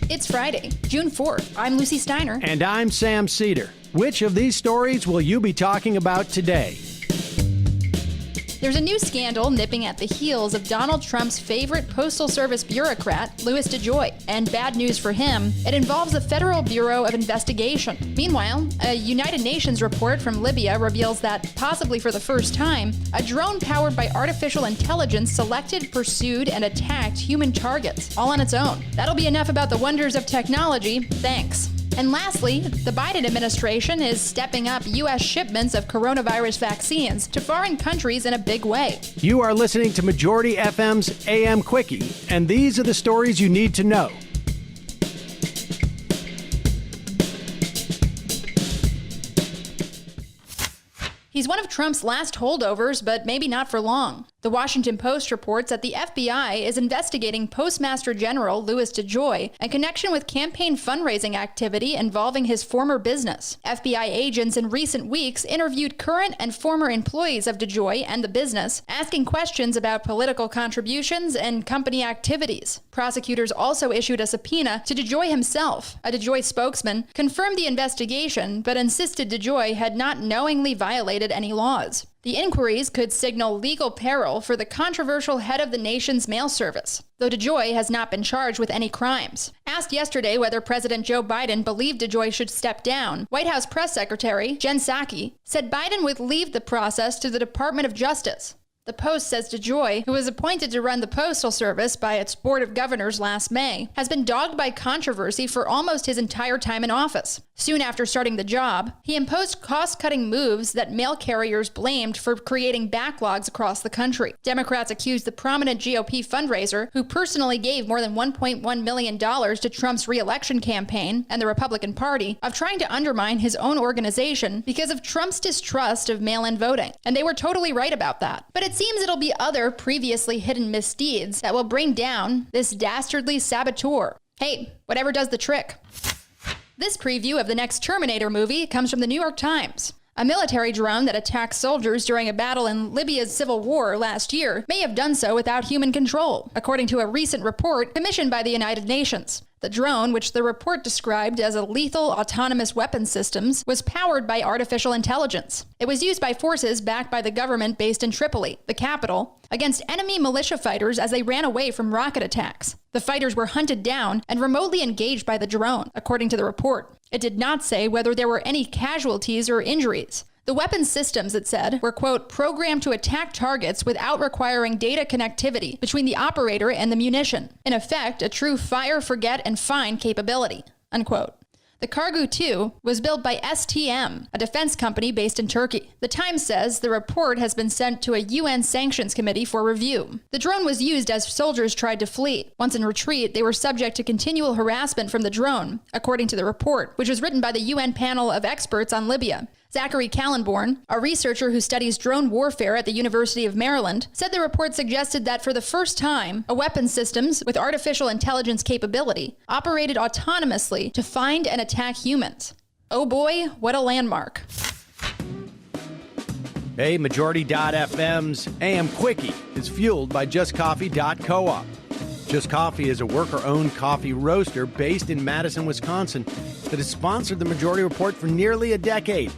It's Friday, June 4th. I'm Lucy Steiner. And I'm Sam Cedar. Which of these stories will you be talking about today? There's a new scandal nipping at the heels of Donald Trump's favorite Postal Service bureaucrat, Louis DeJoy. And bad news for him, it involves the Federal Bureau of Investigation. Meanwhile, a United Nations report from Libya reveals that, possibly for the first time, a drone powered by artificial intelligence selected, pursued, and attacked human targets, all on its own. That'll be enough about the wonders of technology. Thanks. And lastly, the Biden administration is stepping up U.S. shipments of coronavirus vaccines to foreign countries in a big way. You are listening to Majority FM's AM Quickie, and these are the stories you need to know. He's one of Trump's last holdovers, but maybe not for long. The Washington Post reports that the FBI is investigating Postmaster General Louis DeJoy in connection with campaign fundraising activity involving his former business. FBI agents in recent weeks interviewed current and former employees of DeJoy and the business, asking questions about political contributions and company activities. Prosecutors also issued a subpoena to DeJoy himself. A DeJoy spokesman confirmed the investigation, but insisted DeJoy had not knowingly violated any laws. The inquiries could signal legal peril for the controversial head of the nation's mail service, though DeJoy has not been charged with any crimes. Asked yesterday whether President Joe Biden believed DeJoy should step down, White House Press Secretary Jen Psaki said Biden would leave the process to the Department of Justice. The Post says DeJoy, who was appointed to run the Postal Service by its Board of Governors last May, has been dogged by controversy for almost his entire time in office. Soon after starting the job, he imposed cost-cutting moves that mail carriers blamed for creating backlogs across the country. Democrats accused the prominent GOP fundraiser, who personally gave more than $1.1 million to Trump's re-election campaign and the Republican Party, of trying to undermine his own organization because of Trump's distrust of mail-in voting. And they were totally right about that. But it seems it'll be other previously hidden misdeeds that will bring down this dastardly saboteur. Hey, whatever does the trick. This preview of the next Terminator movie comes from the New York Times. A military drone that attacked soldiers during a battle in Libya's civil war last year may have done so without human control, according to a recent report commissioned by the United Nations. The drone, which the report described as a lethal autonomous weapons systems, was powered by artificial intelligence. It was used by forces backed by the government based in Tripoli, the capital, against enemy militia fighters as they ran away from rocket attacks. The fighters were hunted down and remotely engaged by the drone, according to the report. It did not say whether there were any casualties or injuries. The weapon systems, it said, were, quote, programmed to attack targets without requiring data connectivity between the operator and the munition. In effect, a true fire, forget, and find capability, unquote. The Cargo 2 was built by STM, a defense company based in Turkey. The Times says the report has been sent to a UN sanctions committee for review. The drone was used as soldiers tried to flee. Once in retreat, they were subject to continual harassment from the drone, according to the report, which was written by the UN panel of experts on Libya. Zachary Kallenborn, a researcher who studies drone warfare at the University of Maryland, said the report suggested that for the first time, a weapons systems with artificial intelligence capability operated autonomously to find and attack humans. Oh boy, what a landmark. Hey, Majority.fm's AM Quickie is fueled by JustCoffee.coop. Just Coffee is a worker-owned coffee roaster based in Madison, Wisconsin that has sponsored the Majority Report for nearly a decade.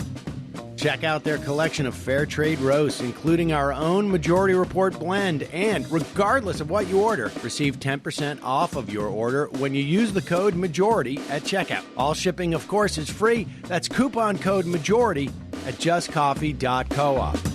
Check out their collection of fair trade roasts, including our own Majority Report blend. And regardless of what you order, receive 10% off of your order when you use the code MAJORITY at checkout. All shipping, of course, is free. That's coupon code MAJORITY at justcoffee.coop.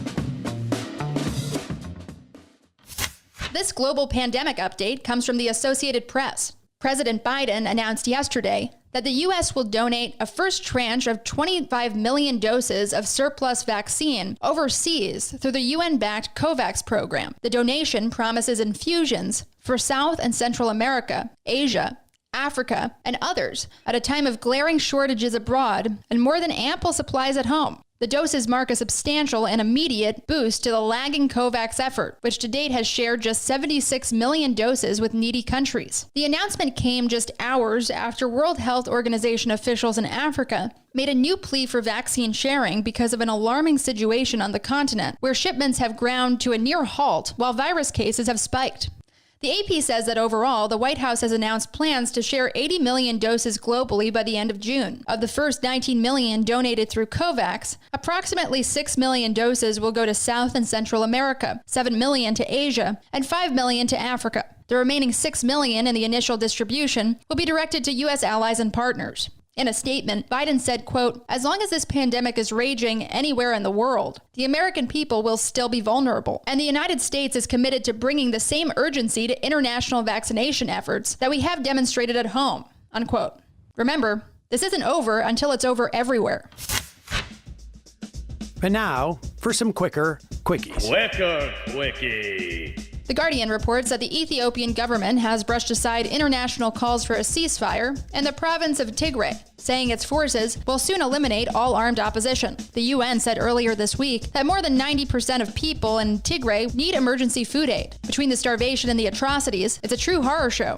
This global pandemic update comes from the Associated Press. President Biden announced yesterday that the U.S. will donate a first tranche of 25 million doses of surplus vaccine overseas through the UN-backed COVAX program. The donation promises infusions for South and Central America, Asia, Africa, and others at a time of glaring shortages abroad and more than ample supplies at home. The doses mark a substantial and immediate boost to the lagging COVAX effort, which to date has shared just 76 million doses with needy countries. The announcement came just hours after World Health Organization officials in Africa made a new plea for vaccine sharing because of an alarming situation on the continent, where shipments have ground to a near halt while virus cases have spiked. The AP says that overall, the White House has announced plans to share 80 million doses globally by the end of June. Of the first 19 million donated through COVAX, approximately 6 million doses will go to South and Central America, 7 million to Asia, and 5 million to Africa. The remaining 6 million in the initial distribution will be directed to U.S. allies and partners. In a statement, Biden said, quote, "As long as this pandemic is raging anywhere in the world, the American people will still be vulnerable. And the United States is committed to bringing the same urgency to international vaccination efforts that we have demonstrated at home," unquote. Remember, this isn't over until it's over everywhere. And now for some quicker quickies. Quicker quickie. The Guardian reports that the Ethiopian government has brushed aside international calls for a ceasefire in the province of Tigray, saying its forces will soon eliminate all armed opposition. The UN said earlier this week that more than 90% of people in Tigray need emergency food aid. Between the starvation and the atrocities, it's a true horror show.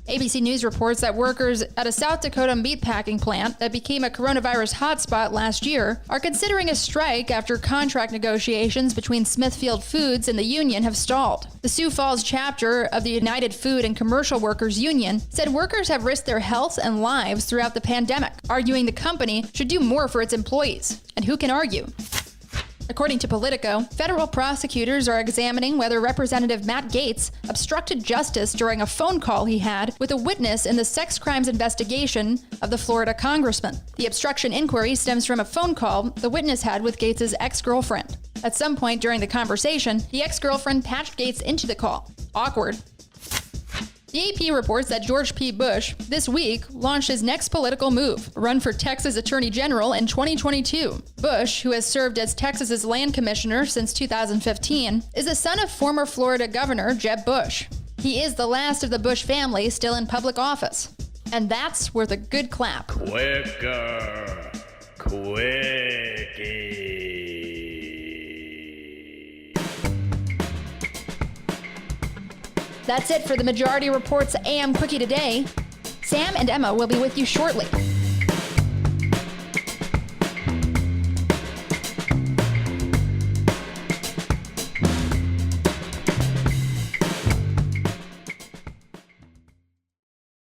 ABC News reports that workers at a South Dakota meatpacking plant that became a coronavirus hotspot last year are considering a strike after contract negotiations between Smithfield Foods and the union have stalled. The Sioux Falls chapter of the United Food and Commercial Workers Union said workers have risked their health and lives throughout the pandemic, arguing the company should do more for its employees. And who can argue? According to Politico, federal prosecutors are examining whether Representative Matt Gaetz obstructed justice during a phone call he had with a witness in the sex crimes investigation of the Florida congressman. The obstruction inquiry stems from a phone call the witness had with Gaetz's ex-girlfriend. At some point during the conversation, the ex-girlfriend patched Gaetz into the call. Awkward. The AP reports that George P. Bush, this week, launched his next political move, a run for Texas Attorney General in 2022. Bush, who has served as Texas's land commissioner since 2015, is the son of former Florida Governor Jeb Bush. He is the last of the Bush family still in public office. And that's worth a good clap. Quicker quickie. That's it for the Majority Report's AM Quickie today. Sam and Emma will be with you shortly.